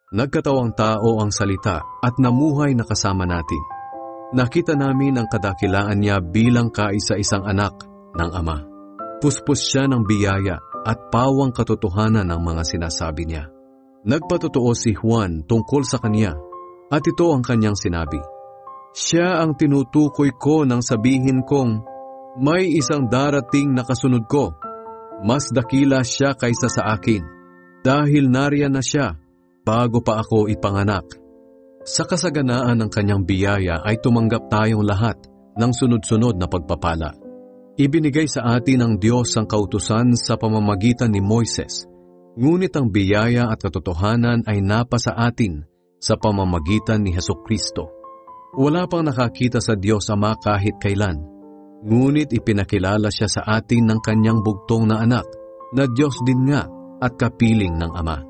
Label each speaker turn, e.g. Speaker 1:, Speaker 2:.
Speaker 1: Nagkatawang tao ang salita at namuhay na kasama natin. Nakita namin ang kadakilaan niya bilang kaisa-isang anak ng Ama. Puspos siya ng biyaya at pawang katotohanan ng mga sinasabi niya. Nagpatotoo si Juan tungkol sa kanya at ito ang kanyang sinabi. Siya ang tinutukoy ko nang sabihin kong, may isang darating na kasunod ko. Mas dakila siya kaysa sa akin, dahil nariyan na siya bago pa ako ipanganak. Sa kasaganaan ng kanyang biyaya ay tumanggap tayong lahat ng sunod-sunod na pagpapala. Ibinigay sa atin ng Diyos ang kautusan sa pamamagitan ni Moises, ngunit ang biyaya at katotohanan ay napasa atin sa pamamagitan ni Hesukristo. Wala pang nakakita sa Diyos Ama kahit kailan, ngunit ipinakilala siya sa atin ng kanyang bugtong na anak, na Diyos din nga at kapiling ng Ama.